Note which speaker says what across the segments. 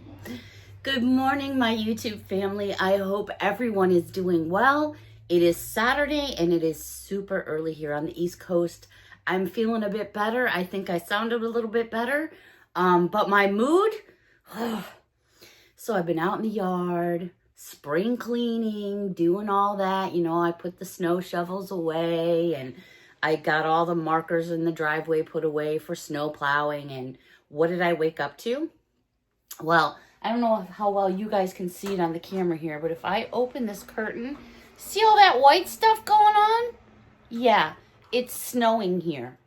Speaker 1: point. Good morning, my YouTube family. I hope everyone is doing well. It is Saturday and it is super early here on the East Coast. I'm feeling a bit better. I think I sounded a little bit better. But my mood, so I've been out in the yard, spring cleaning, doing all that. You know, I put the snow shovels away and I got all the markers in the driveway put away for snow plowing. And what did I wake up to? Well, I don't know how well you guys can see it on the camera here, but if I open this curtain, see all that white stuff going on? Yeah, it's snowing here.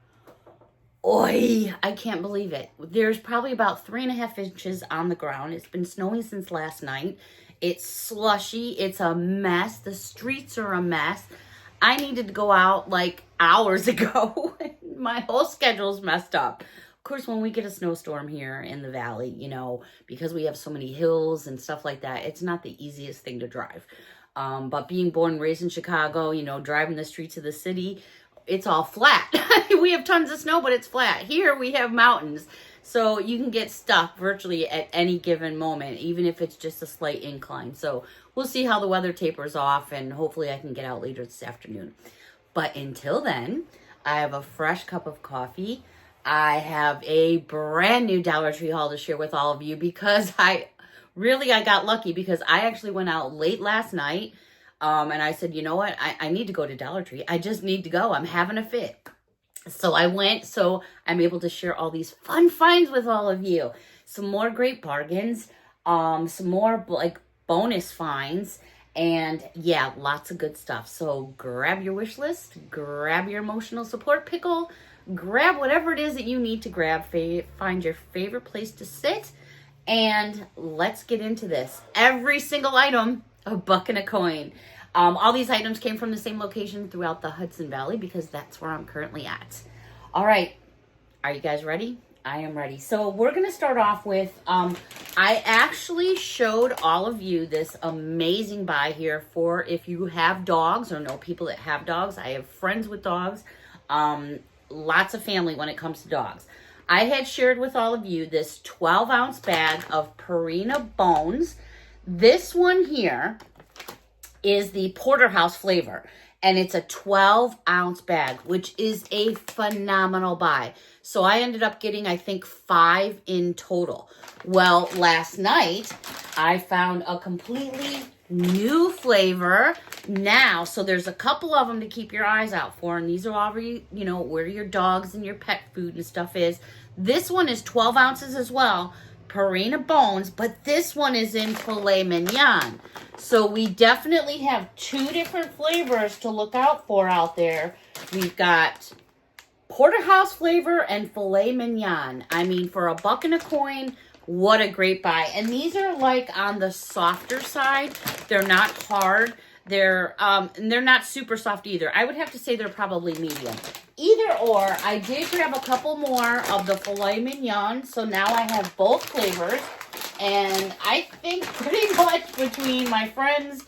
Speaker 1: Oi, I can't believe it. There's probably about 3.5 inches on the ground. It's been snowing since last night. It's slushy. It's a mess. The streets are a mess. I needed to go out like hours ago. My whole schedule's messed up. Of course, when we get a snowstorm here in the valley, you know, because we have so many hills and stuff like that, it's not the easiest thing to drive. But being born and raised in Chicago, you know, driving the streets of the city, it's all flat. We have tons of snow, but it's flat. Here we have mountains. So you can get stuck virtually at any given moment, even if it's just a slight incline. So we'll see how the weather tapers off, and hopefully I can get out later this afternoon. But until then, I have a fresh cup of coffee. I have a brand new Dollar Tree haul to share with all of you because I got lucky because I actually went out late last night. And I said, you know what? I need to go to Dollar Tree. I just need to go. I'm having a fit. So I went, so I'm able to share all these fun finds with all of you. Some more great bargains, some more like bonus finds, and yeah, lots of good stuff. So grab your wish list, grab your emotional support pickle, grab whatever it is that you need to grab, find your favorite place to sit, and let's get into this. Every single item, a buck and a coin. All these items came from the same location throughout the Hudson Valley because that's where I'm currently at. All right, are you guys ready? I am ready. So we're going to start off with, I actually showed all of you this amazing buy here for if you have dogs or know people that have dogs. I have friends with dogs, lots of family when it comes to dogs. I had shared with all of you this 12-ounce bag of Purina bones. This one here is the porterhouse flavor, and it's a 12-ounce bag, which is a phenomenal buy. So I ended up getting, I think, 5 in total. Well, last night I found a completely new flavor now. So there's a couple of them to keep your eyes out for, and these are already, you know, where your dogs and your pet food and stuff is. This one is 12 ounces as well, Purina bones, but this one is in filet mignon. So we definitely have 2 different flavors to look out for out there. We've got porterhouse flavor and filet mignon. I mean, for a buck and a coin, what a great buy. And these are like on the softer side. They're not hard. They're not super soft either. I would have to say they're probably medium. Either or, I did grab a couple more of the filet mignon, so now I have both flavors. And I think pretty much between my friends,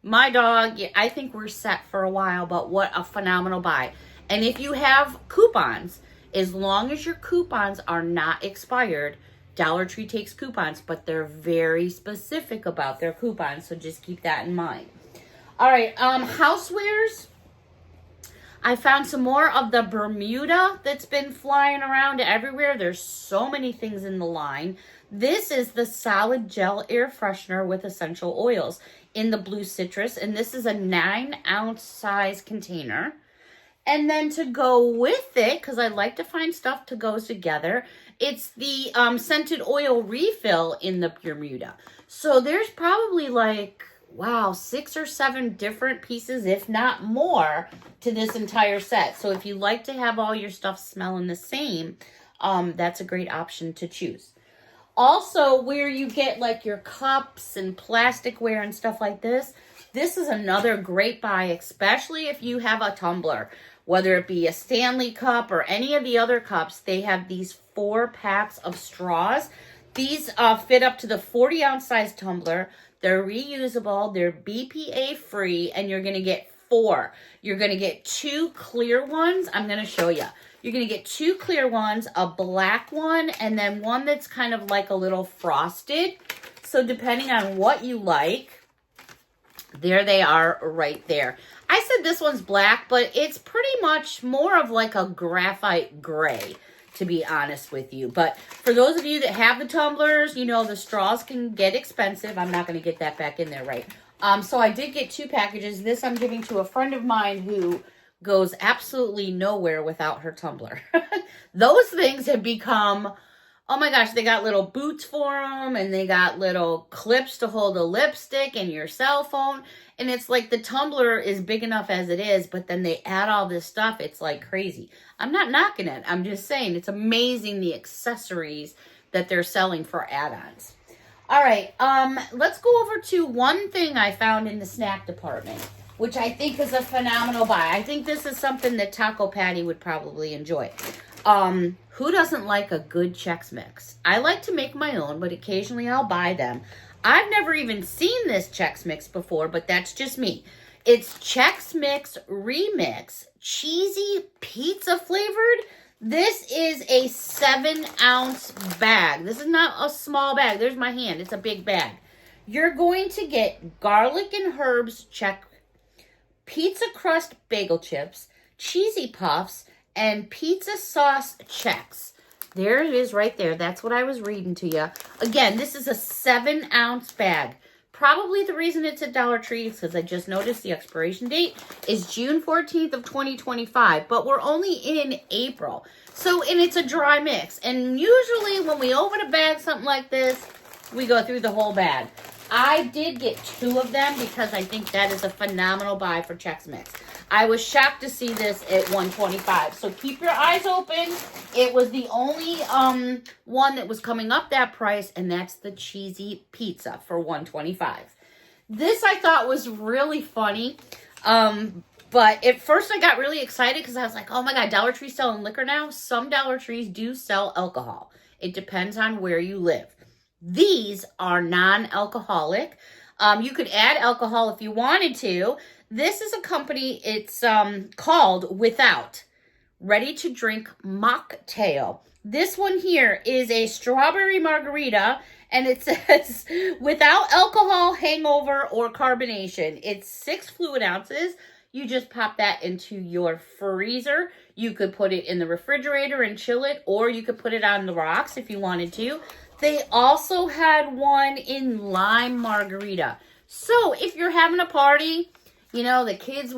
Speaker 1: my dog, I think we're set for a while, but what a phenomenal buy. And if you have coupons, as long as your coupons are not expired, Dollar Tree takes coupons, but they're very specific about their coupons, so just keep that in mind. All right, housewares. I found some more of the Bermuda that's been flying around everywhere. There's so many things in the line. This is the solid gel air freshener with essential oils in the blue citrus, and this is a 9-ounce size container. And then to go with it, because I like to find stuff to go together, it's the scented oil refill in the Bermuda. So there's probably like, wow, 6 or 7 different pieces, if not more, to this entire set. So if you like to have all your stuff smelling the same, that's a great option to choose. Also, where you get like your cups and plasticware and stuff like this is another great buy, especially if you have a tumbler. Whether it be a Stanley cup or any of the other cups, they have these 4 packs of straws. These fit up to the 40-ounce size tumbler. They're reusable, they're BPA free, and you're going to get 4. You're going to get 2 clear ones. I'm going to show you. You're going to get 2 clear ones, a black one, and then one that's kind of like a little frosted. So depending on what you like, there they are right there. I said this one's black, but it's pretty much more of like a graphite gray, to be honest with you. But for those of you that have the tumblers, you know the straws can get expensive. I'm not going to get that back in there, right? So I did get 2 packages. This I'm giving to a friend of mine who goes absolutely nowhere without her tumbler. Those things have become, oh my gosh, they got little boots for them, and they got little clips to hold a lipstick and your cell phone. And it's like the tumbler is big enough as it is, but then they add all this stuff. It's like crazy. I'm not knocking it. I'm just saying it's amazing the accessories that they're selling for add-ons. All right, let's go over to one thing I found in the snack department, which I think is a phenomenal buy. I think this is something that Taco Patty would probably enjoy. Who doesn't like a good Chex Mix? I like to make my own, but occasionally I'll buy them. I've never even seen this Chex Mix before, but that's just me. It's Chex Mix Remix, cheesy pizza flavored. This is a 7-ounce bag. This is not a small bag. There's my hand. It's a big bag. You're going to get garlic and herbs Chex, pizza crust bagel chips, cheesy puffs, and pizza sauce Chex. There it is right there. That's what I was reading to you. Again, this is a 7-ounce bag. Probably the reason it's at Dollar Tree is because I just noticed the expiration date is June 14th of 2025, but we're only in April. So, and it's a dry mix. And usually when we open a bag, something like this, we go through the whole bag. I did get 2 of them because I think that is a phenomenal buy for Chex Mix. I was shocked to see this at $125. So keep your eyes open. It was the only one that was coming up that price, and that's the cheesy pizza for $125. This I thought was really funny. But at first I got really excited because I was like, oh my God, Dollar Tree's selling liquor now? Some Dollar Trees do sell alcohol. It depends on where you live. These are non-alcoholic. You could add alcohol if you wanted to. This is a company, it's called Without, ready to drink mocktail. This one here is a strawberry margarita, and it says without alcohol, hangover, or carbonation. It's 6 fluid ounces. You just pop that into your freezer. You could put it in the refrigerator and chill it, or you could put it on the rocks if you wanted to. They also had one in lime margarita. So if you're having a party, you know, the kids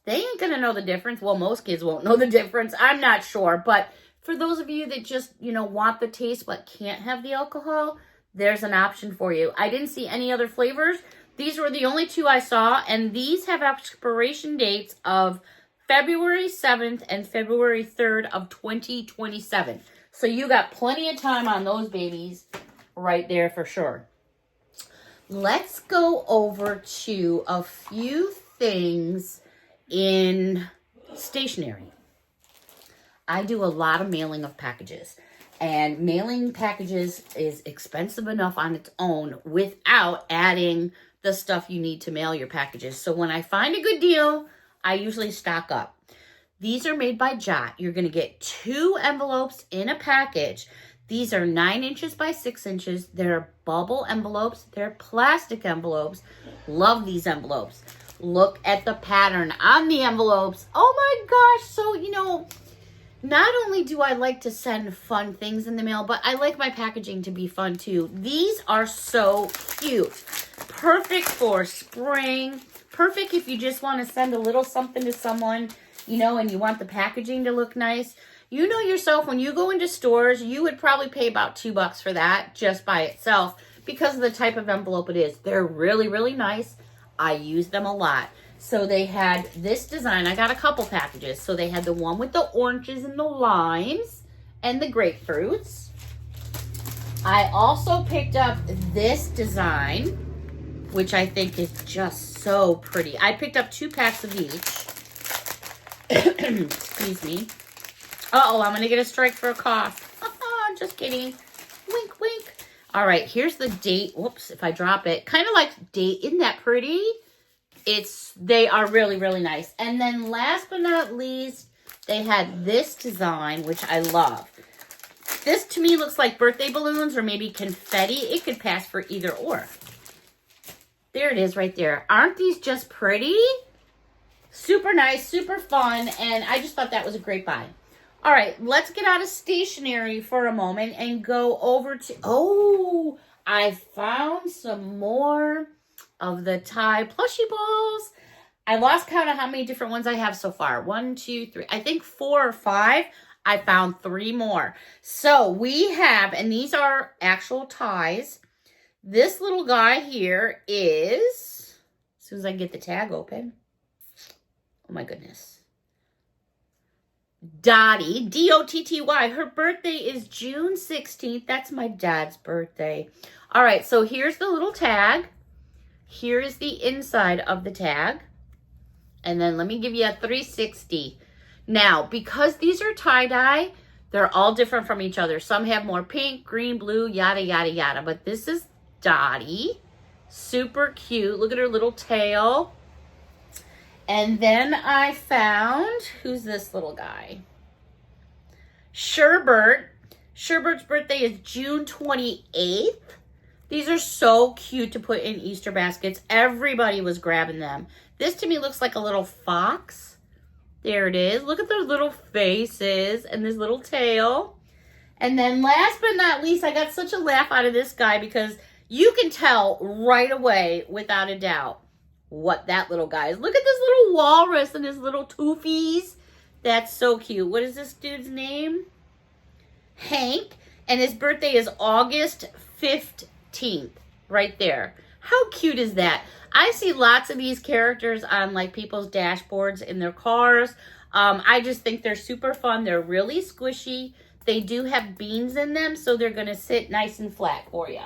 Speaker 1: they ain't going to know the difference. Well, most kids won't know the difference. I'm not sure. But for those of you that just, you know, want the taste but can't have the alcohol, there's an option for you. I didn't see any other flavors. These were the only 2 I saw. And these have expiration dates of February 7th and February 3rd of 2027. So you got plenty of time on those babies right there for sure. Let's go over to a few things in stationery. I do a lot of mailing of packages, and mailing packages is expensive enough on its own without adding the stuff you need to mail your packages. So when I find a good deal, I usually stock up. These are made by Jot. You're going to get 2 envelopes in a package. These are 9 inches by 6 inches. They're bubble envelopes. They're plastic envelopes. Love these envelopes. Look at the pattern on the envelopes. Oh my gosh. So, you know, not only do I like to send fun things in the mail, but I like my packaging to be fun too. These are so cute. Perfect for spring. Perfect if you just want to send a little something to someone, you know, and you want the packaging to look nice. You know yourself, when you go into stores, you would probably pay about $2 for that just by itself because of the type of envelope it is. They're really, really nice. I use them a lot. So they had this design. I got a couple packages. So they had the one with the oranges and the limes and the grapefruits. I also picked up this design, which I think is just so pretty. I picked up 2 packs of each. Excuse me. Uh-oh, I'm going to get a strike for a cough. Just kidding. Wink, wink. All right, here's the date. Whoops, if I drop it. Kind of like date. Isn't that pretty? They are really, really nice. And then last but not least, they had this design, which I love. This to me looks like birthday balloons or maybe confetti. It could pass for either or. There it is right there. Aren't these just pretty? Super nice, super fun, and I just thought that was a great buy. All right, let's get out of stationery for a moment and go over to, oh, I found some more of the Thai plushie balls. I lost count of how many different ones I have so far. 1, 2, 3, I think 4 or 5. I found 3 more. So we have, and these are actual ties. This little guy here is, as soon as I get the tag open, oh my goodness. Dottie, D-O-T-T-Y. Her birthday is June 16th. That's my dad's birthday. All right, so here's the little tag. Here is the inside of the tag. And then let me give you a 360. Now, because these are tie-dye, they're all different from each other. Some have more pink, green, blue, yada, yada, yada. But this is Dottie. Super cute. Look at her little tail. And then I found, who's this little guy? Sherbert. Sherbert's birthday is June 28th. These are so cute to put in Easter baskets. Everybody was grabbing them. This to me looks like a little fox. There it is. Look at those little faces and this little tail. And then last but not least, I got such a laugh out of this guy because you can tell right away, without a doubt, what that little guy is. Look at this little walrus and his little toofies. That's so cute. What is this dude's name? Hank. And his birthday is August 15th. Right there. How cute is that? I see lots of these characters on like people's dashboards in their cars. I just think they're super fun. They're really squishy. They do have beans in them, so they're going to sit nice and flat for you.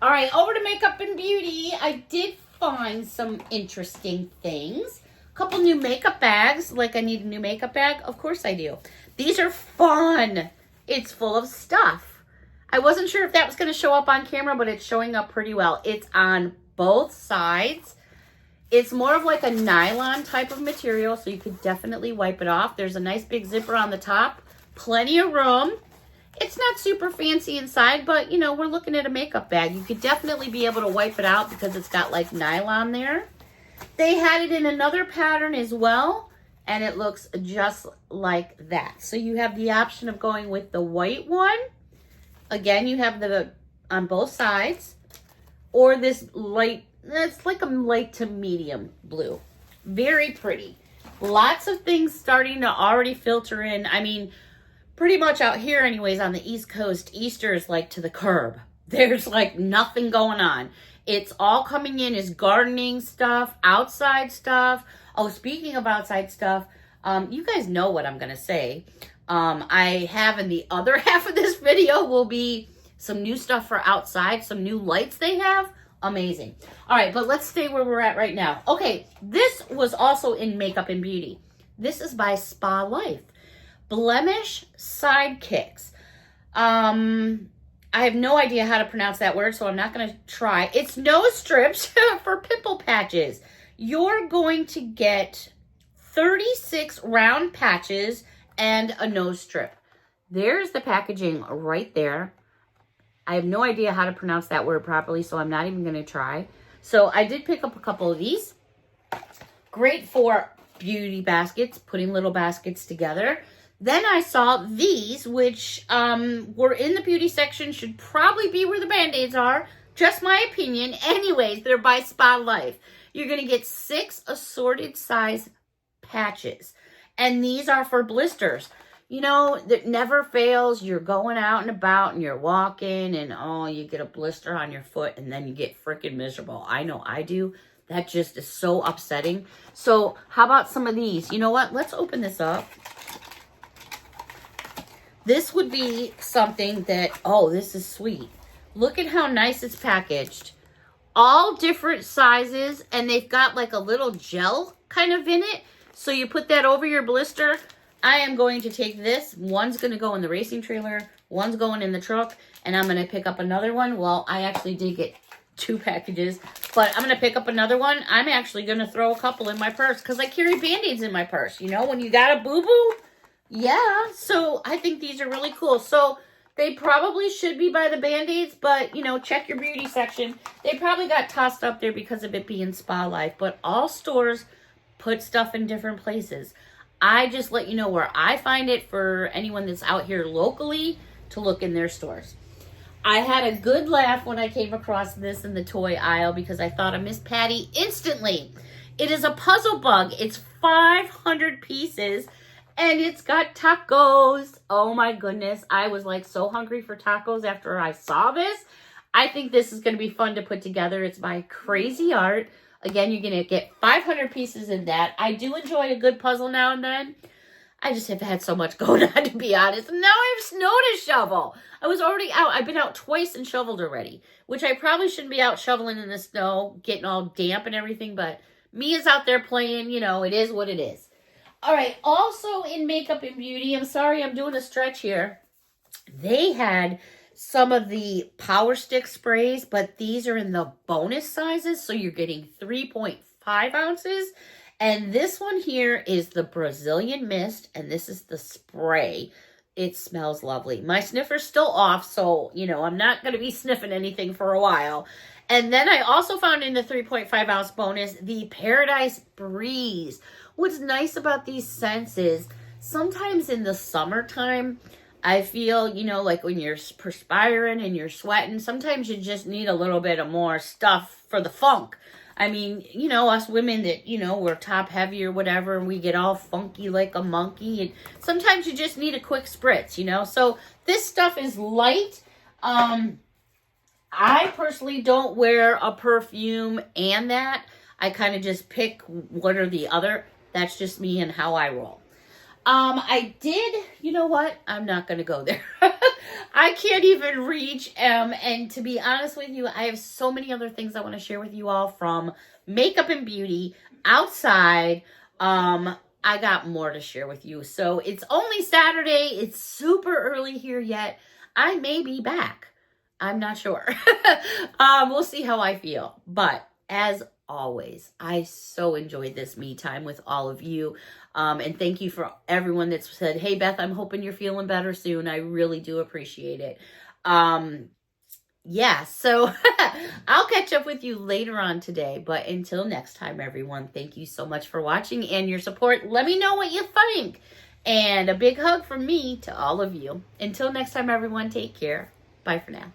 Speaker 1: All right, over to Makeup and Beauty. I did find some interesting things. A couple new makeup bags. Like I need a new makeup bag? Of course I do. These are fun. It's full of stuff. I wasn't sure if that was going to show up on camera, but it's showing up pretty well. It's on both sides. It's more of like a nylon type of material, so you could definitely wipe it off. There's a nice big zipper on the top. Plenty of room. It's not super fancy inside, but, you know, we're looking at a makeup bag. You could definitely be able to wipe it out because it's got, like, nylon there. They had it in another pattern as well, and it looks just like that. So you have the option of going with the white one. Again, you have the on both sides. Or this light, it's like a light to medium blue. Very pretty. Lots of things starting to already filter in. I mean, pretty much out here anyways on the East Coast, Easter is like to the curb. There's like nothing going on. It's all coming in as gardening stuff, outside stuff. Oh, speaking of outside stuff, you guys know what I'm going to say. I have in the other half of this video will be some new stuff for outside, some new lights they have. Amazing. All right, but let's stay where we're at right now. Okay, this was also in Makeup and Beauty. This is by Spa Life. Blemish Sidekicks. I have no idea how to pronounce that word, so I'm not going to try. It's nose strips for pimple patches. You're going to get 36 round patches and a nose strip. There's the packaging right there. I have no idea how to pronounce that word properly, so I'm not even going to try. So I did pick up a couple of these. Great for beauty baskets, putting little baskets together. Then I saw these, which were in the beauty section, should probably be where the Band-Aids are. Just my opinion. Anyways, they're by Spa Life. You're going to get 6 assorted size patches. And these are for blisters. You know, that never fails. You're going out and about and you're walking and, oh, you get a blister on your foot and then you get freaking miserable. I know I do. That just is so upsetting. So how about some of these? You know what? Let's open this up. This would be something that, oh, this is sweet. Look at how nice it's packaged. All different sizes, and they've got like a little gel kind of in it. So you put that over your blister. I am going to take this. One's going to go in the racing trailer. One's going in the truck. And I'm going to pick up another one. Well, I actually did get 2 packages. But I'm going to pick up another one. I'm actually going to throw a couple in my purse because I carry Band-Aids in my purse. You know, when you got a boo-boo. Yeah, so I think these are really cool. So they probably should be by the Band-Aids, but, you know, check your beauty section. They probably got tossed up there because of it being Spa Life. But all stores put stuff in different places. I just let you know where I find it for anyone that's out here locally to look in their stores. I had a good laugh when I came across this in the toy aisle because I thought of Miss Patty instantly. It is a puzzle bug. It's 500 pieces and it's got tacos. Oh my goodness. I was like so hungry for tacos after I saw this. I think this is going to be fun to put together. It's by Crazy Art. Again, you're going to get 500 pieces in that. I do enjoy a good puzzle now and then. I just have had so much going on, to be honest. And now I have snow to shovel. I was already out. I've been out twice and shoveled already, which I probably shouldn't be out shoveling in the snow, getting all damp and everything, but me is out there playing, you know, it is what it is. All right, also in makeup and beauty, I'm sorry, I'm doing a stretch here. They had some of the Power Stick sprays, but these are in the bonus sizes, so you're getting 3.5 ounces. And this one here is the Brazilian Mist, and this is the spray. It smells lovely. My sniffer's still off, so, you know, I'm not going to be sniffing anything for a while. And then I also found in the 3.5 ounce bonus, the Paradise Breeze. What's nice about these scents is sometimes in the summertime, I feel, you know, like when you're perspiring and you're sweating, sometimes you just need a little bit of more stuff for the funk. I mean, you know, us women that, you know, we're top heavy or whatever, and we get all funky like a monkey. And sometimes you just need a quick spritz, you know. So this stuff is light. I personally don't wear a perfume and that. I kind of just pick one or the other. That's just me and how I roll. I did, you know what? I'm not going to go there. I can't even reach. And to be honest with you, I have so many other things I want to share with you all from makeup and beauty outside. I got more to share with you. So it's only Saturday. It's super early here yet. I may be back. I'm not sure. We'll see how I feel. But as always, I so enjoyed this me time with all of you. And thank you for everyone that's said, hey, Beth, I'm hoping you're feeling better soon. I really do appreciate it. Yeah, so I'll catch up with you later on today. But until next time, everyone, thank you so much for watching and your support. Let me know what you think. And a big hug from me to all of you. Until next time, everyone, take care. Bye for now.